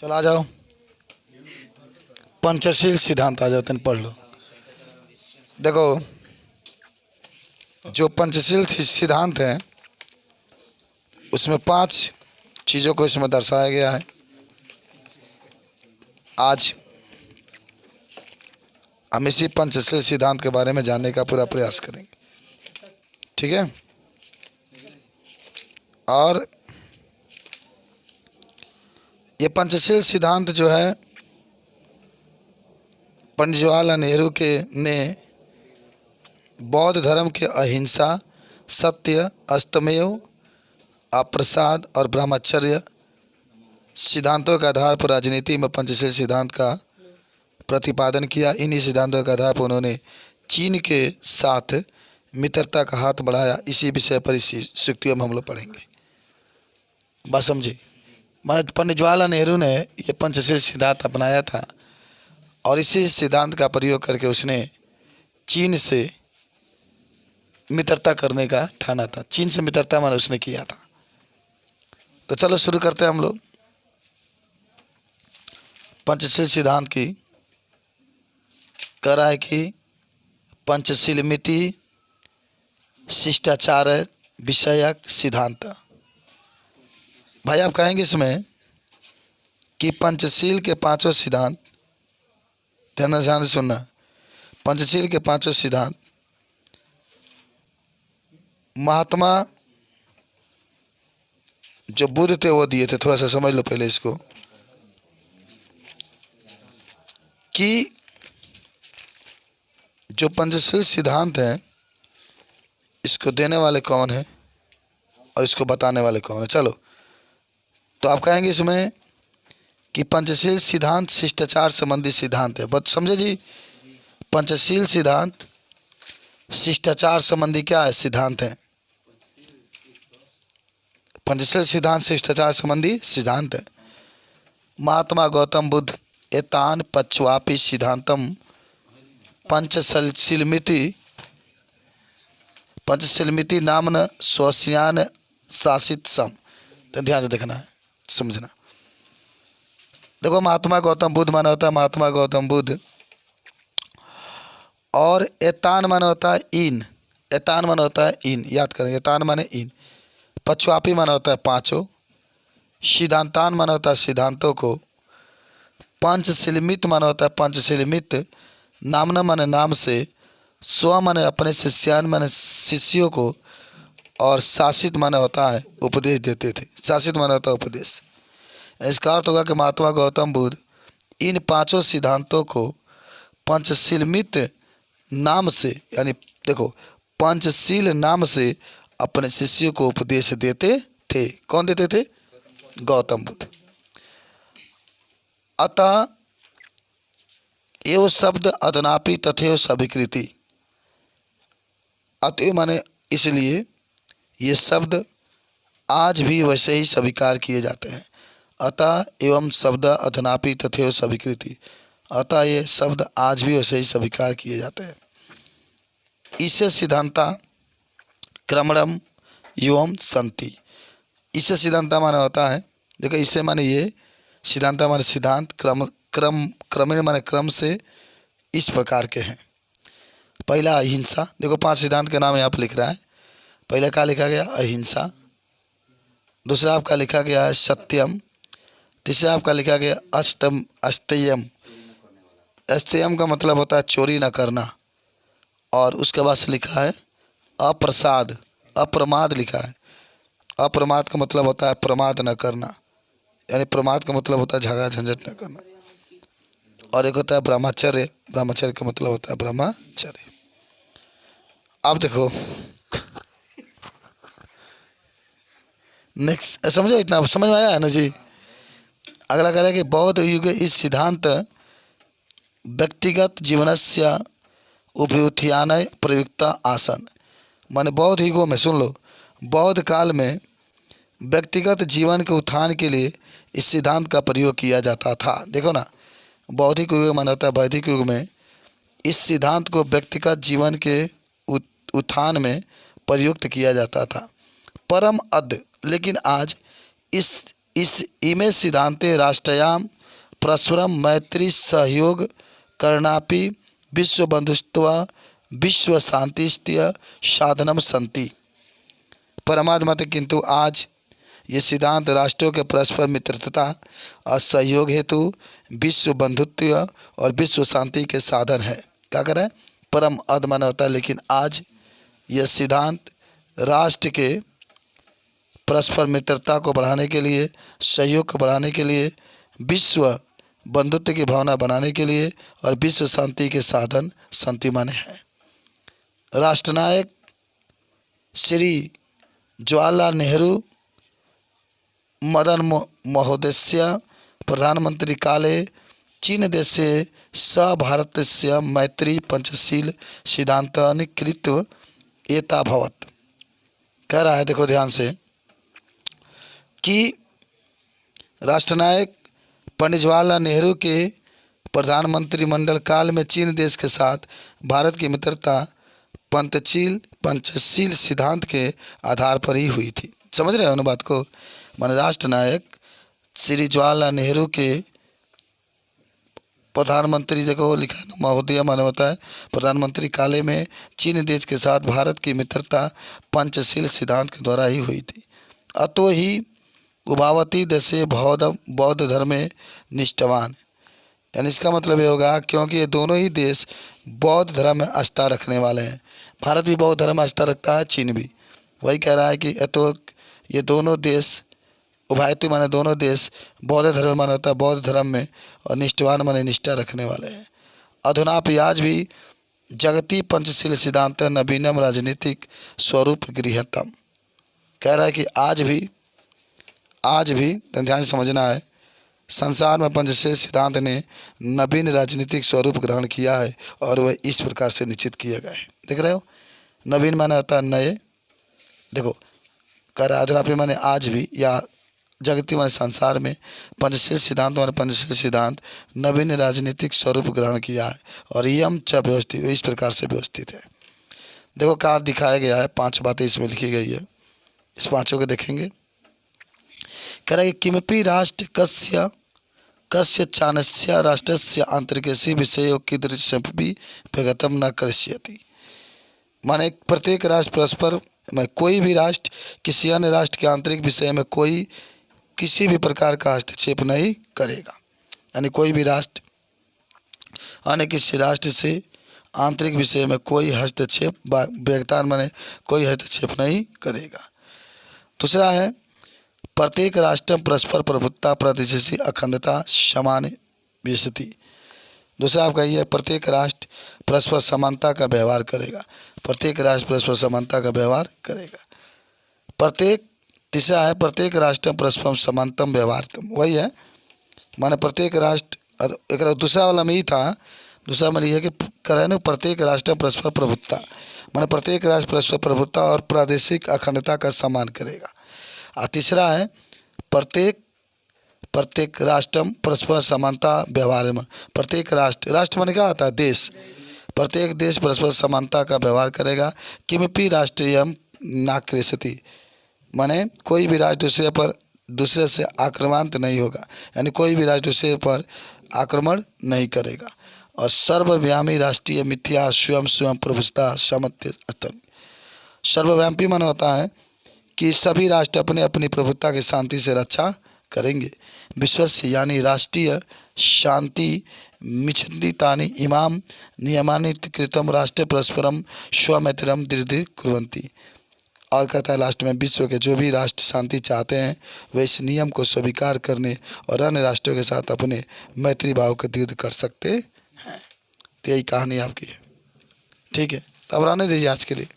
चलो आ जाओ, पंचशील सिद्धांत आ जाओ, तुम पढ़ लो। देखो, जो पंचशील सिद्धांत है उसमें 5 चीज़ों को इसमें दर्शाया गया है। आज हम इसी पंचशील सिद्धांत के बारे में जानने का पूरा प्रयास करेंगे, ठीक है। और ये पंचशील सिद्धांत जो है पंडित जवाहरलाल नेहरू के ने बौद्ध धर्म के अहिंसा, सत्य, अस्तमेव, अप्रसाद और ब्रह्मचर्य सिद्धांतों के आधार पर राजनीति में पंचशील सिद्धांत का प्रतिपादन किया। इन्हीं सिद्धांतों के आधार पर उन्होंने चीन के साथ मित्रता का हाथ बढ़ाया। इसी विषय पर इसी सूक्तियों में हम लोग पढ़ेंगे। बात समझे? माने पंडित जवाहरलाल नेहरू ने ये पंचशील सिद्धांत अपनाया था और इसी सिद्धांत का प्रयोग करके उसने चीन से मित्रता करने का ठाना था। चीन से मित्रता माने उसने किया था। तो चलो शुरू करते हैं हम लोग पंचशील सिद्धांत की। कह रहा है कि पंचशील मिति शिष्टाचार विषयक सिद्धांत। भाई आप कहेंगे इसमें कि पंचशील के 5 सिद्धांत, ध्यान से सुनना, पंचशील के 5 सिद्धांत महात्मा जो बुद्ध थे वो दिए थे। थोड़ा सा समझ लो पहले इसको कि जो पंचशील सिद्धांत है इसको देने वाले कौन है और इसको बताने वाले कौन है। चलो, तो आप कहेंगे इसमें कि पंचशील सिद्धांत शिष्टाचार संबंधी सिद्धांत है। बट समझे जी, पंचशील सिद्धांत शिष्टाचार संबंधी क्या है? सिद्धांत है। पंचशील सिद्धांत शिष्टाचार संबंधी सिद्धांत है। महात्मा गौतम बुद्ध एतान पच्वापि सिद्धांतम पंचशीलमिति नामन स्वस्यान शासित सम। तो ध्यान से देखना है, समझना। देखो, महात्मा गौतम बुद्ध माना होता है महात्मा गौतम बुद्ध, और एतान माना होता है इन। एतान माना होता है इन, याद करेंगे, एतान माने इन। पच्वापी माना होता है 5। सिद्धांतान माना होता है सिद्धांतों को। पंचशीलमित माना होता है पंचशीलमित, नामना माने नाम से, स्व माने अपने, शिष्यान माने शिष्यों को, और शासित माने होता है उपदेश देते थे। शासित माने होता है उपदेश। इसका अर्थ होगा कि महात्मा गौतम बुद्ध इन 5 सिद्धांतों को पंचशीलमित नाम से, यानी देखो, पंचशील नाम से अपने शिष्यों को उपदेश देते थे। कौन देते थे? गौतम बुद्ध। अतः एव शब्द अदनापि तथैव स्वीकृति। अतएव माने इसलिए ये शब्द आज भी वैसे ही स्वीकार किए जाते हैं। अतः एवं शब्द अधनापि तथैव स्वीकृति। अतः ये शब्द आज भी वैसे ही स्वीकार किए जाते हैं। इसे सिद्धांता क्रमणम एवं संति। इसे सिद्धांता माने होता है, देखो, इसे माने ये, सिद्धांता माने सिद्धांत, क्रमेण माने क्रम से, इस प्रकार के हैं। पहला अहिंसा। देखो, 5 सिद्धांत के नाम यहाँ पर लिख रहा है। पहला क्या लिखा गया? अहिंसा। दूसरा आपका लिखा गया है सत्यम। तीसरा आपका लिखा गया अस्तेयम। अस्तेयम का मतलब होता है चोरी न करना। और उसके बाद से लिखा है अप्रसाद, अप्रमाद लिखा है। अप्रमाद का मतलब होता है प्रमाद न करना, यानी प्रमाद का मतलब होता है झगड़ा झंझट न करना। और एक होता है ब्रह्मचर्य। ब्रह्मचर्य का मतलब होता है ब्रह्मचर्य। अब देखो नेक्स्ट, समझो, इतना समझ में आया है ना जी? अगला कह रहा है कि बौद्ध युग इस सिद्धांत व्यक्तिगत जीवनस्य उभयुत्थानाय प्रयुक्ता आसन। माने बौद्ध युगों में, सुन लो, बौद्ध काल में व्यक्तिगत जीवन के उत्थान के लिए इस सिद्धांत का प्रयोग किया जाता था। देखो ना, बौद्धिक युग माना होता है वैदिक युग में इस सिद्धांत को व्यक्तिगत जीवन के उत्थान में प्रयुक्त किया जाता था। परम अद्य, लेकिन आज इस इस इमे सिद्धांते राष्ट्रयाम परस्परम मैत्री सहयोग करणापि विश्व बंधुत्व विश्व शांतिस्त्य साधनम संति। परमात्मा किंतु आज ये सिद्धांत राष्ट्रों के परस्पर मित्रता और सहयोग हेतु विश्व बंधुत्व और विश्व शांति के साधन है। क्या करें? परम अधमन होता है, लेकिन आज यह सिद्धांत राष्ट्र के परस्पर मित्रता को बढ़ाने के लिए, सहयोग को बढ़ाने के लिए, विश्व बंधुत्व की भावना बनाने के लिए और विश्व शांति के साधन संति माने हैं। राष्ट्रनायक श्री जवाहरलाल नेहरू मदन महोदयस्य प्रधानमंत्री काले चीन देशे स भारतस्य मैत्री पंचशील सिद्धांतानि कृत्वा एतावत्। कह रहा है, देखो ध्यान से, कि राष्ट्रनायक पंडित जवाहरलाल नेहरू के प्रधानमंत्री मंडल काल में चीन देश के साथ भारत की मित्रता पंचशील सिद्धांत के आधार पर ही हुई थी। समझ रहे हो ना बात को? माने राष्ट्रनायक श्री जवाहरलाल नेहरू के प्रधानमंत्री, देखो लिखा है महोदय, माने होता है प्रधानमंत्री काले में चीन देश के साथ भारत की मित्रता पंचशील सिद्धांत के द्वारा ही हुई थी। अतो ही उभावती देशे बौद्ध धर्मे निष्ठावान, यानी इसका मतलब ये होगा क्योंकि ये दोनों ही देश बौद्ध धर्म में आस्था रखने वाले हैं। भारत भी बौद्ध धर्म में आस्था रखता है, चीन भी। वही कह रहा है कि तो ये दोनों देश, उभायती माने दोनों देश, बौद्ध धर्म माने होता है बौद्ध धर्म में, और निष्ठावान माने निष्ठा रखने वाले हैं। अधुनापि आज भी जगती पंचशील सिद्धांत नवीनम राजनीतिक स्वरूप गृहतम। कह रहा है कि आज भी ध्यान से समझना है, संसार में पंचशील सिद्धांत ने नवीन राजनीतिक स्वरूप ग्रहण किया है और वह इस प्रकार से निश्चित किए गए हैं। देख रहे हो, नवीन माने होता है नए। देखो कह रहा अधुनापि माने आज भी, या जगती माने संसार में, पंचशील सिद्धांत माने पंचशील सिद्धांत नवीन राजनीतिक स्वरूप ग्रहण किया है और यम च व्यवस्थित, इस प्रकार से व्यवस्थित है। देखो कार्य दिखाया गया है, 5 बातें इसमें लिखी गई है, इस 5 को देखेंगे। कह रहा है कि किमपि राष्ट्र कस्य चानस्य राष्ट्रस्य आंतरिकस्य विषयों कीदृशमपि विगतम न करिष्यति। माने प्रत्येक राष्ट्र परस्पर में, कोई भी राष्ट्र किसी अन्य राष्ट्र के आंतरिक विषय में कोई किसी भी प्रकार का हस्तक्षेप नहीं करेगा। यानी कोई भी राष्ट्र अन्य किसी राष्ट्र से आंतरिक विषय में कोई हस्तक्षेप, बेगतान माने कोई हस्तक्षेप नहीं करेगा। दूसरा है प्रत्येक राष्ट्र परस्पर प्रभुत्ता प्रतिष्ठित अखंडता समान विशति। दूसरा आपका ये है प्रत्येक राष्ट्र परस्पर समानता का व्यवहार करेगा। प्रत्येक राष्ट्र परस्पर समानता का व्यवहार करेगा। तीसरा है प्रत्येक राष्ट्र परस्पर समानतम व्यवहारतम। वही है, माने प्रत्येक राष्ट्र, एक दूसरा वाला में ही था, दूसरा में यह है कि करें प्रत्येक राष्ट्र परस्पर प्रभुत्ता, माने प्रत्येक राष्ट्र परस्पर प्रभुत्ता और प्रादेशिक अखंडता का सम्मान करेगा। और तीसरा है प्रत्येक राष्ट्र परस्पर समानता व्यवहार में, प्रत्येक राष्ट्र माने क्या होता है? देश। प्रत्येक देश परस्पर समानता का व्यवहार करेगा। किमपि राष्ट्रीयम नाक्रेषति, माने कोई भी राष्ट्र दूसरे से आक्रामक नहीं होगा, यानी कोई भी राष्ट्र दूसरे पर आक्रमण नहीं करेगा। और सर्वव्यापी राष्ट्रीय मिथ्या स्वयं प्रभुता सामर्थ्य। सर्वव्यापी माने होता है कि सभी राष्ट्र अपने अपनी प्रभुता की शांति से रक्षा करेंगे। विश्वस्य यानी राष्ट्रीय शांति मिच्छन्दितानि इमाम नियमानि कृतम राष्ट्र परस्परम स्वमैत्रियम दृढ़ कुर्वन्ति। और कहता है लास्ट में, विश्व के जो भी राष्ट्र शांति चाहते हैं वे इस नियम को स्वीकार करने और अन्य राष्ट्रों के साथ अपने मैत्री भाव को दृढ़ कर सकते हैं। तो यही कहानी आपकी है। ठीक है, तो अब रहने दीजिए आज के लिए।